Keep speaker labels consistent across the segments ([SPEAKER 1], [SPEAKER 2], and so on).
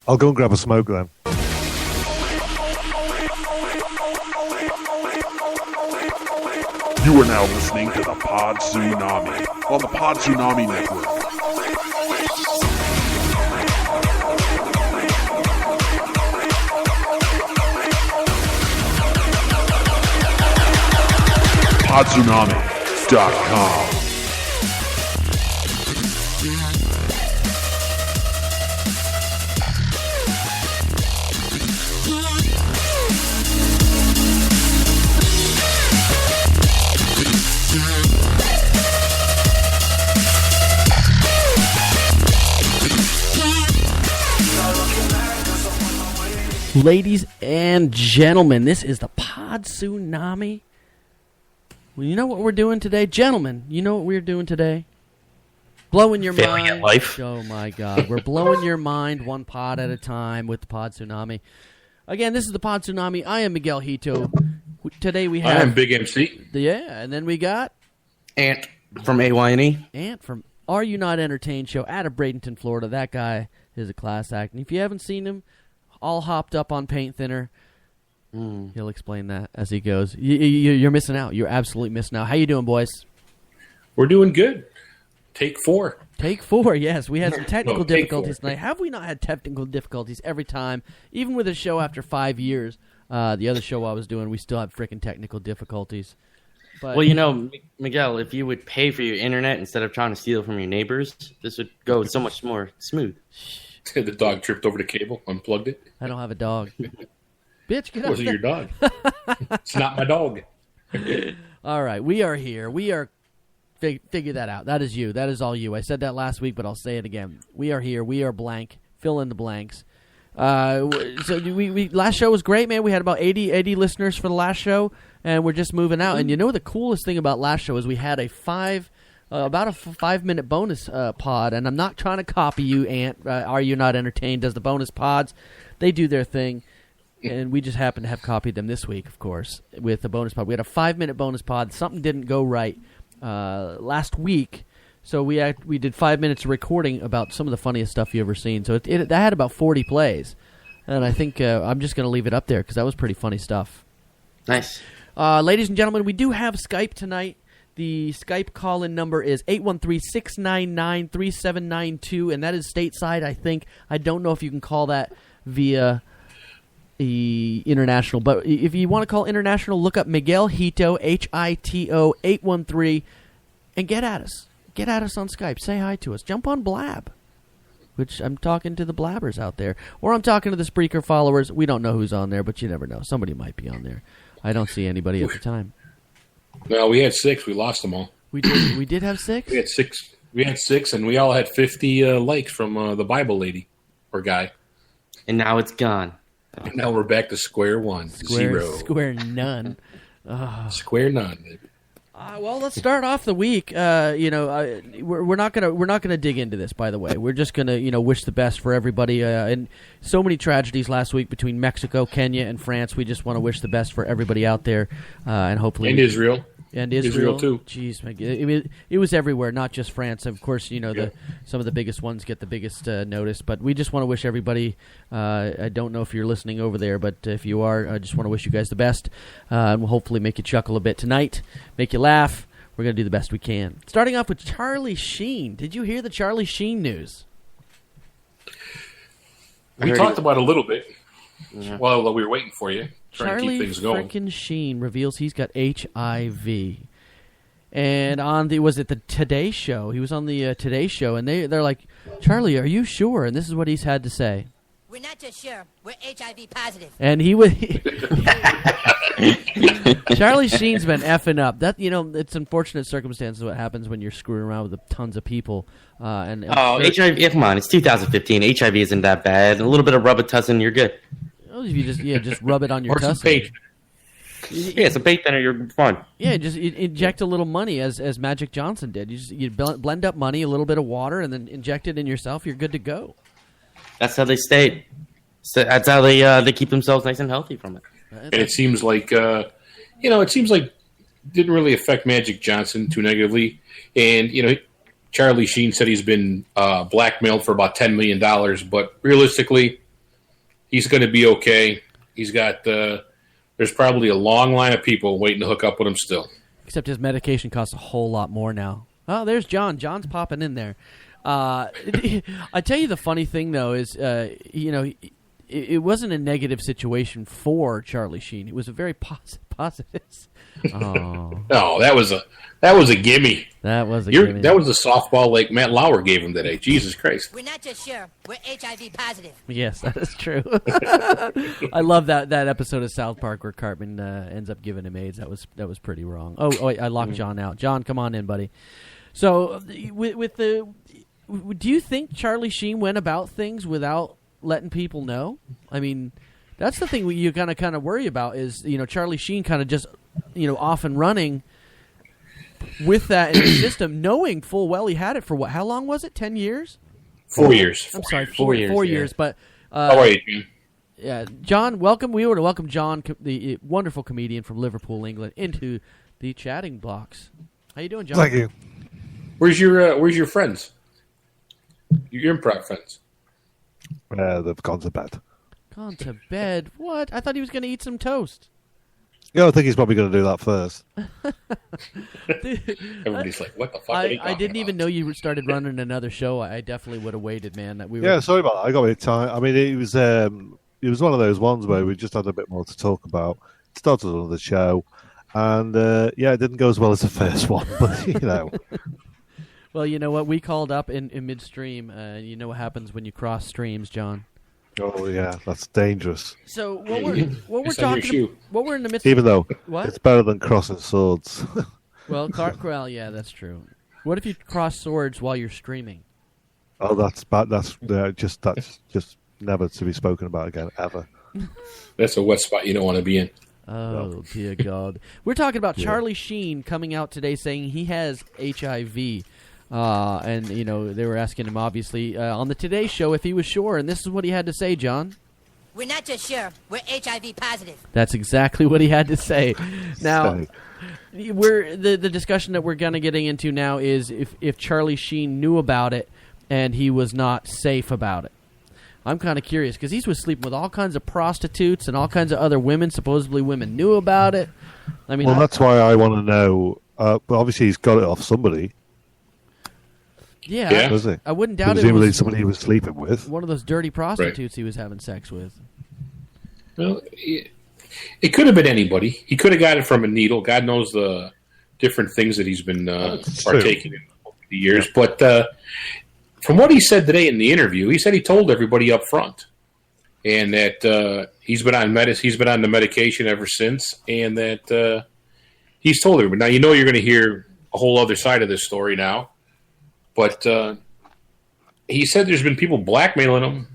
[SPEAKER 1] I'll go and grab a smoke then.
[SPEAKER 2] You are now listening to the Pod Tsunami on the Pod Tsunami Network. PodTsunami.com.
[SPEAKER 3] Ladies and gentlemen, this is the Pod Tsunami. Well, you know what we're doing today? Gentlemen, you know what we're doing today? Blowing your
[SPEAKER 4] Failing
[SPEAKER 3] mind.
[SPEAKER 4] at life.
[SPEAKER 3] Oh, my God. We're blowing your mind one pod at a time with the Pod Tsunami. Again, this is the Pod Tsunami. I am Miguel Hito. Today we have...
[SPEAKER 5] I am Big MC.
[SPEAKER 3] Yeah, and then we got...
[SPEAKER 4] Ant from AYNE.
[SPEAKER 3] Ant from Are You Not Entertained show out of Bradenton, Florida. That guy is a class act. And if you haven't seen him, all hopped up on paint thinner, he'll explain that as he goes. You're missing out. You're absolutely missing out. How you doing, boys?
[SPEAKER 5] We're doing good. Take 4.
[SPEAKER 3] Take 4, yes. We had some technical
[SPEAKER 5] take
[SPEAKER 3] difficulties
[SPEAKER 5] 4.
[SPEAKER 3] tonight. Have we not had technical difficulties every time? Even with a show after 5 years, the other show I was doing, we still have freaking technical difficulties. But,
[SPEAKER 4] Well, you know, Miguel, if you would pay for your internet instead of trying to steal from your neighbors, this would go so much more smooth.
[SPEAKER 5] The dog tripped over the cable, unplugged it.
[SPEAKER 3] I don't have a dog. Bitch, get
[SPEAKER 5] It
[SPEAKER 3] out
[SPEAKER 5] wasn't
[SPEAKER 3] there.
[SPEAKER 5] your dog. It's not my dog.
[SPEAKER 3] All right, we are here. We are figure that out. That is you. That is all you. I said that last week, but I'll say it again. We are here. We are blank. Fill in the blanks. So we last show was great, man. We had about 80 listeners for the last show, and we're just moving out. And you know the coolest thing about last show is we had about a 5-minute bonus pod, and I'm not trying to copy you, Ant. Are You Not Entertained does the bonus pods. They do their thing, and we just happen to have copied them this week, of course, with the bonus pod. We had a 5-minute bonus pod. Something didn't go right last week, so we did 5 minutes of recording about some of the funniest stuff you ever seen. So that had about 40 plays, and I think I'm just going to leave it up there because that was pretty funny stuff.
[SPEAKER 4] Nice.
[SPEAKER 3] Ladies and gentlemen, we do have Skype tonight. The Skype call-in number is 813-699-3792, and that is stateside, I think. I don't know if you can call that via international, but if you want to call international, look up Miguel Hito, Hito 813, and get at us. Get at us on Skype. Say hi to us. Jump on Blab, which I'm talking to the blabbers out there, or I'm talking to the Spreaker followers. We don't know who's on there, but you never know. Somebody might be on there. I don't see anybody at the time.
[SPEAKER 5] Well, we had 6. We lost them all.
[SPEAKER 3] We did have 6?
[SPEAKER 5] We had 6. We had 6, and we all had 50 likes from the Bible lady or guy.
[SPEAKER 4] And now it's gone.
[SPEAKER 5] And now we're back to square one. Zero.
[SPEAKER 3] Square none.
[SPEAKER 5] Square none, baby.
[SPEAKER 3] Well, let's start off the week. We're not gonna dig into this. By the way, we're just gonna wish the best for everybody. And so many tragedies last week between Mexico, Kenya, and France. We just want to wish the best for everybody out there, and hopefully
[SPEAKER 5] And Israel.
[SPEAKER 3] And
[SPEAKER 5] Israel too.
[SPEAKER 3] Jeez, it was everywhere, not just France. Of course, some of the biggest ones get the biggest notice. But we just want to wish everybody. I don't know if you're listening over there, but if you are, I just want to wish you guys the best, and we'll hopefully make you chuckle a bit tonight, make you laugh. We're gonna do the best we can. Starting off with Charlie Sheen. Did you hear the Charlie Sheen news?
[SPEAKER 5] We talked about it a little bit while we were waiting for you. Trying to keep things going.
[SPEAKER 3] Charlie frickin' Sheen reveals he's got HIV. And on the Today Show, he was on the Today Show, and they're like, Charlie, are you sure? And this is what he's had to say.
[SPEAKER 6] We're not just sure, we're HIV positive.
[SPEAKER 3] And he was Charlie Sheen's been effing up. That it's unfortunate circumstances what happens when you're screwing around with tons of people.
[SPEAKER 4] HIV, come on, it's 2015. HIV isn't that bad. A little bit of Robitussin, you're good.
[SPEAKER 3] Well, if you just rub it on your
[SPEAKER 5] Or some
[SPEAKER 3] tussin.
[SPEAKER 5] paint.
[SPEAKER 4] Yeah, it's a paint thinner, you're fine.
[SPEAKER 3] Yeah, just inject a little money as Magic Johnson did. You blend up money, a little bit of water, and then inject it in yourself. You're good to go.
[SPEAKER 4] That's how they stayed. So that's how they keep themselves nice and healthy from it.
[SPEAKER 5] And it seems like didn't really affect Magic Johnson too negatively. And Charlie Sheen said he's been blackmailed for about $10 million, but realistically, He's going to be okay. He's got. There's probably a long line of people waiting to hook up with him still.
[SPEAKER 3] Except his medication costs a whole lot more now. Oh, there's John. John's popping in there. I tell you, the funny thing though is, it wasn't a negative situation for Charlie Sheen. It was a very positive. Oh,
[SPEAKER 5] no, that was a gimme.
[SPEAKER 3] That was a gimme.
[SPEAKER 5] That was a softball like Matt Lauer gave him today. Jesus Christ.
[SPEAKER 6] We're not just sure. We're HIV positive.
[SPEAKER 3] Yes, that is true. I love that episode of South Park where Cartman ends up giving him AIDS. That was pretty wrong. Oh wait, I locked John out. John, come on in, buddy. So, do you think Charlie Sheen went about things without letting people know? I mean, that's the thing you kind of worry about is, Charlie Sheen kind of just, off and running with that in the system, knowing full well he had it for how long was it? 10 years?
[SPEAKER 5] 4 years.
[SPEAKER 3] I'm sorry,
[SPEAKER 4] 4 years.
[SPEAKER 3] 4 years. But
[SPEAKER 5] how are you, Jim?
[SPEAKER 3] Yeah, John, welcome. We were to welcome John, the wonderful comedian from Liverpool, England, into the chatting box. How you doing, John?
[SPEAKER 1] Thank you.
[SPEAKER 5] Where's your friends? Your improv friends?
[SPEAKER 1] They've gone to bed.
[SPEAKER 3] Gone to bed? What? I thought he was going to eat some toast.
[SPEAKER 1] Yeah, I think he's probably going to do that first.
[SPEAKER 5] Everybody's like, "What the fuck?"
[SPEAKER 3] I didn't even know you started running another show. I definitely would have waited, man.
[SPEAKER 1] Sorry about that. I got a bit of time. I mean, it was one of those ones where we just had a bit more to talk about. Started another show, and it didn't go as well as the first one, but
[SPEAKER 3] Well, you know what? We called up in midstream. You know what happens when you cross streams, John?
[SPEAKER 1] Oh yeah, that's dangerous.
[SPEAKER 3] So what we're talking, what we're in the midst,
[SPEAKER 1] even though
[SPEAKER 3] what?
[SPEAKER 1] It's better than crossing swords.
[SPEAKER 3] Well, yeah, that's true. What if you cross swords while you're streaming?
[SPEAKER 1] Oh, that's bad. That's just never to be spoken about again ever.
[SPEAKER 5] That's a wet spot you don't want to be in.
[SPEAKER 3] Oh dear God! We're talking about Charlie Sheen coming out today saying he has HIV. And, they were asking him, obviously, on the Today Show if he was sure, and this is what he had to say, John.
[SPEAKER 6] We're not just sure. We're HIV positive.
[SPEAKER 3] That's exactly what he had to say. Now, the discussion that we're going to getting into now is if Charlie Sheen knew about it and he was not safe about it. I'm kind of curious, because he was sleeping with all kinds of prostitutes and all kinds of other women. Supposedly women knew about it. I mean,
[SPEAKER 1] that's why I want to know. But obviously he's got it off somebody.
[SPEAKER 3] Yeah.
[SPEAKER 1] Was he?
[SPEAKER 3] I wouldn't doubt
[SPEAKER 1] Presumably
[SPEAKER 3] it was
[SPEAKER 1] somebody he was sleeping with.
[SPEAKER 3] One of those dirty prostitutes he was having sex with.
[SPEAKER 5] Well, it could have been anybody. He could have got it from a needle. God knows the different things that he's been partaking in over the years. Yeah. But from what he said today in the interview, he said he told everybody up front, and that he's been on the medication ever since, and that he's told everybody. Now you're going to hear a whole other side of this story now. But he said there's been people blackmailing him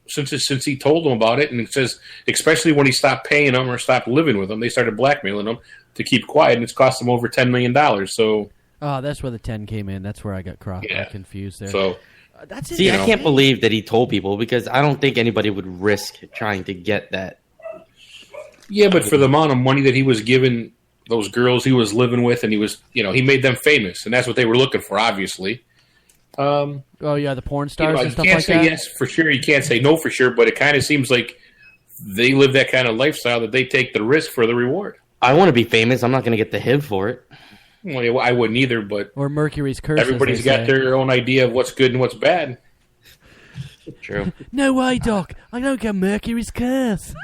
[SPEAKER 5] since he told them about it, and it says especially when he stopped paying them or stopped living with them, they started blackmailing him to keep quiet, and it's cost him over $10 million. So,
[SPEAKER 3] that's where the 10 came in. That's where I got confused there.
[SPEAKER 5] So,
[SPEAKER 3] that's it.
[SPEAKER 4] See, I can't believe that he told people, because I don't think anybody would risk trying to get that.
[SPEAKER 5] Yeah, but for the amount of money that he was giving those girls he was living with, and he was, he made them famous, and that's what they were looking for, obviously.
[SPEAKER 3] The porn stars and stuff like that?
[SPEAKER 5] You can't say yes for sure. You can't say no for sure, but it kind of seems like they live that kind of lifestyle that they take the risk for the reward.
[SPEAKER 4] I want to be famous. I'm not going to get the HIV for it.
[SPEAKER 5] Well, I wouldn't either, but...
[SPEAKER 3] Or Mercury's curse,
[SPEAKER 5] everybody's got their own idea of what's good and what's bad.
[SPEAKER 4] True.
[SPEAKER 3] No way, Doc. I don't get Mercury's curse.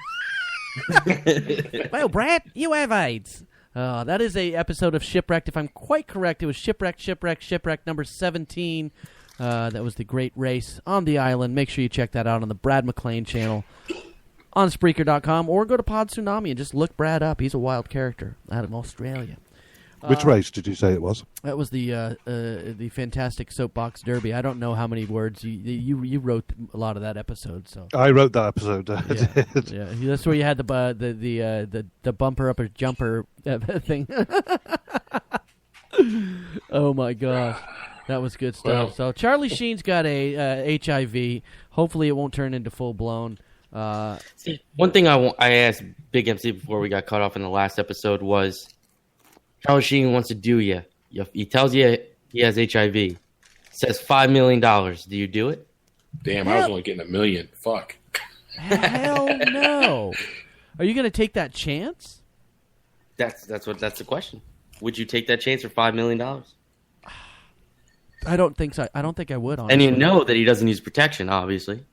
[SPEAKER 3] Well, Brad, you have AIDS. That is a episode of Shipwrecked. If I'm quite correct, it was Shipwrecked number 17. That was the great race on the island. Make sure you check that out on the Brad McLean channel on Spreaker.com, or go to Pod Tsunami and just look Brad up. He's a wild character out of Australia.
[SPEAKER 1] Which race did you say it was?
[SPEAKER 3] That was the fantastic soapbox derby. I don't know how many words you wrote a lot of that episode. So
[SPEAKER 1] I wrote that episode.
[SPEAKER 3] Yeah, that's where you had the bumper upper jumper thing. Oh my gosh, that was good stuff.
[SPEAKER 5] Well,
[SPEAKER 3] so Charlie Sheen's got a HIV. Hopefully, it won't turn into full blown.
[SPEAKER 4] See, one thing I asked Big MC before we got cut off in the last episode was, Charlie Sheen wants to do you. He tells you he has HIV. Says $5 million. Do you do it?
[SPEAKER 5] Damn, I was only getting $1 million. Fuck.
[SPEAKER 3] Hell no. Are you going to take that chance?
[SPEAKER 4] That's the question. Would you take that chance for $5 million?
[SPEAKER 3] I don't think so. I don't think I would. Honestly.
[SPEAKER 4] And you know that he doesn't use protection, obviously.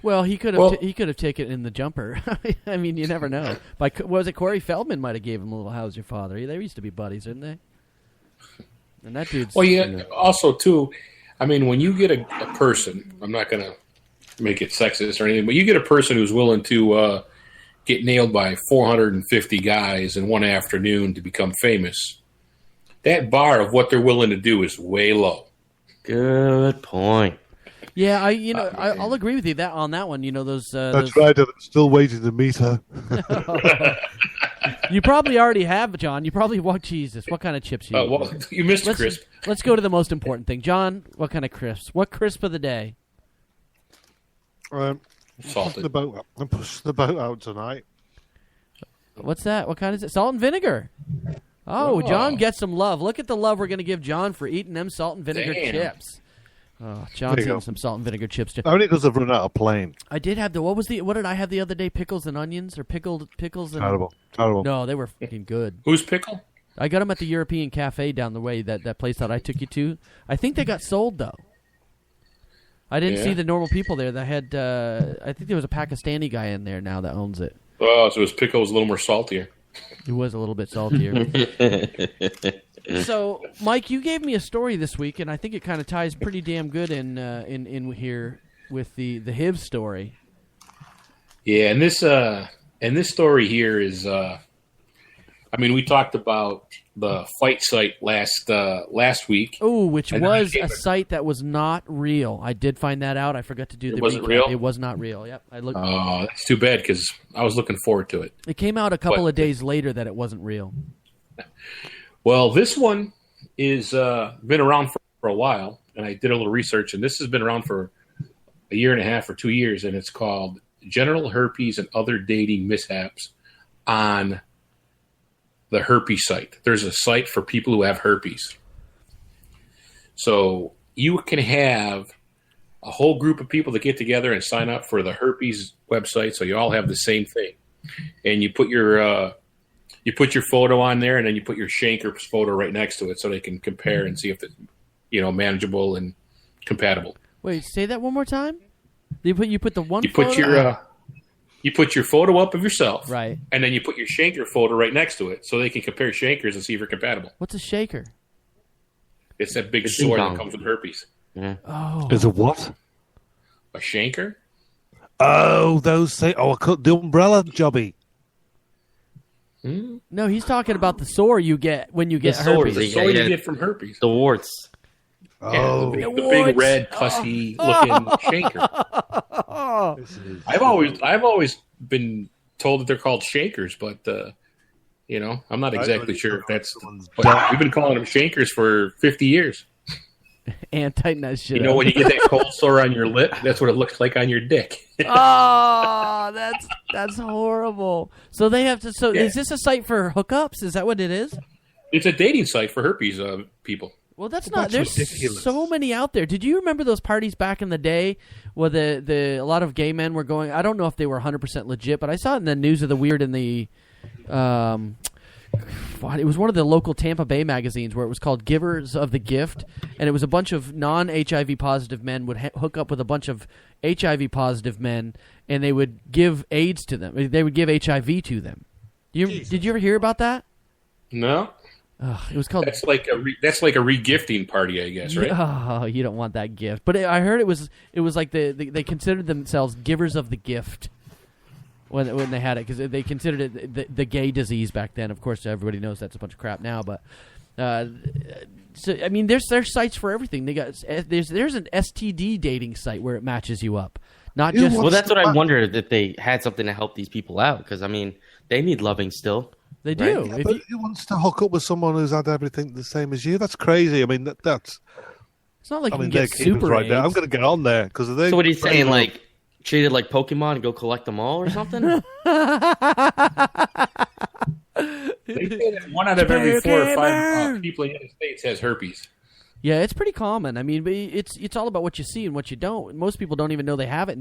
[SPEAKER 3] Well, he could have he could have taken it in the jumper. I mean, you never know. Was it Corey Feldman might have gave him a little "How's your father"? They used to be buddies, didn't they? And that dude's.
[SPEAKER 5] Well, yeah. Also, too, I mean, when you get a person, I'm not going to make it sexist or anything, but you get a person who's willing to get nailed by 450 guys in one afternoon to become famous. That bar of what they're willing to do is way low.
[SPEAKER 4] Good point.
[SPEAKER 3] Yeah, I'll agree with you on that one. You know those.
[SPEAKER 1] That's right. I'm still waiting to meet her.
[SPEAKER 3] You probably already have, John. You probably Jesus. What kind of chips you?
[SPEAKER 5] Well, you missed a crisp.
[SPEAKER 3] Let's go to the most important thing, John. What kind of crisps? What crisp of the day?
[SPEAKER 5] Salted.
[SPEAKER 1] I'm pushing the boat out tonight.
[SPEAKER 3] What's that? What kind is it? Salt and vinegar. Oh, John gets some love. Look at the love we're going to give John for eating them salt and vinegar chips. Oh, John's eating some salt and vinegar chips too.
[SPEAKER 1] Only because I've run out of plain.
[SPEAKER 3] I did have what did I have the other day? Pickles and onions or pickles and
[SPEAKER 1] Terrible.
[SPEAKER 3] No, they were fucking good.
[SPEAKER 5] Who's pickle?
[SPEAKER 3] I got them at the European Cafe down the way, that place that I took you to. I think they got sold though. I didn't see the normal people there. They had I think there was a Pakistani guy in there now that owns it.
[SPEAKER 5] Oh, so his pickle was a little more saltier.
[SPEAKER 3] It was a little bit saltier. So, Mike, you gave me a story this week, and I think it kind of ties pretty damn good in here with the Hiv story.
[SPEAKER 5] Yeah, and this story here is, I mean, we talked about the fight site last week.
[SPEAKER 3] Oh, which was a site that was not real. I did find that out. I forgot to do the recap.
[SPEAKER 5] Wasn't real?
[SPEAKER 3] It was not real. Yep.
[SPEAKER 5] Oh, that's too bad because I was looking forward to it.
[SPEAKER 3] It came out a couple of days later that it wasn't real.
[SPEAKER 5] Well, this one is been around for a while, and I did a little research, and this has been around for a year and a half or 2 years, and it's called Genital Herpes and Other Dating Mishaps on the herpes site. There's a site for people who have herpes. So you can have a whole group of people that get together and sign up for the herpes website, so you all have the same thing. And you put your photo on there, and then you put your Shanker's photo right next to it so they can compare and see if it's manageable and compatible.
[SPEAKER 3] Wait, say that one more time? You put the one
[SPEAKER 5] you
[SPEAKER 3] photo?
[SPEAKER 5] Put you put your photo up of yourself,
[SPEAKER 3] right,
[SPEAKER 5] and then you put your Shanker photo right next to it, so they can compare Shankers and see if you're compatible.
[SPEAKER 3] What's a shaker?
[SPEAKER 5] It's that big sword that comes with herpes.
[SPEAKER 4] Yeah.
[SPEAKER 3] Oh,
[SPEAKER 1] Is it what?
[SPEAKER 5] A Shanker?
[SPEAKER 1] Oh, I cut the umbrella jobby.
[SPEAKER 3] No, he's talking about the sore you get when you get
[SPEAKER 4] The sores,
[SPEAKER 3] herpes.
[SPEAKER 5] The sword you get from herpes.
[SPEAKER 4] The warts.
[SPEAKER 1] Oh,
[SPEAKER 5] Yeah, the big red, pussy looking Shanker. I've always been told that they're called Shankers, but I'm not exactly sure if that's. But we've been calling them Shankers for 50 years.
[SPEAKER 3] And tighten that shit.
[SPEAKER 5] When you get that cold sore on your lip, that's what it looks like on your dick.
[SPEAKER 3] Oh, that's horrible. So they have to. So is this a site for hookups? Is that what it is?
[SPEAKER 5] It's a dating site for herpes people.
[SPEAKER 3] Well, that's not.
[SPEAKER 1] That's
[SPEAKER 3] There's
[SPEAKER 1] ridiculous.
[SPEAKER 3] so many out there. Did you remember those parties back in the day where a lot of gay men were going? I don't know if they were 100% legit, but I saw it in the News of the Weird in the. It was one of the local Tampa Bay magazines where it was called Givers of the Gift, and it was a bunch of non-HIV positive men would hook up with a bunch of HIV positive men, and they would give AIDS to them. They would give HIV to them. Did you ever hear about that?
[SPEAKER 5] No.
[SPEAKER 3] It was called.
[SPEAKER 5] That's like a regifting party, I guess, right?
[SPEAKER 3] Oh, you don't want that gift. But I heard it was like they considered themselves givers of the gift when they had it, because they considered it the gay disease back then. Of course, everybody knows that's a bunch of crap now. But so I mean, there's sites for everything. There's an STD dating site where it matches you up. Not just
[SPEAKER 4] Well, that's what I wondered, that they had something to help these people out, because I mean, they need loving still.
[SPEAKER 3] They do.
[SPEAKER 1] Yeah, but who wants to hook up with someone who's had everything the same as you? That's crazy. I mean, that's.
[SPEAKER 3] It's not like you can
[SPEAKER 1] they're
[SPEAKER 3] get
[SPEAKER 1] keepers
[SPEAKER 3] super
[SPEAKER 1] right there.
[SPEAKER 3] AIDS.
[SPEAKER 1] I'm going to get on there because they.
[SPEAKER 4] So what are you saying? Like, treat it like Pokemon and go collect them all or something?
[SPEAKER 5] They say that 1 out of every 4 or 5 people in the United States has herpes.
[SPEAKER 3] Yeah, it's pretty common. I mean, it's all about what you see and what you don't. Most people don't even know they have it.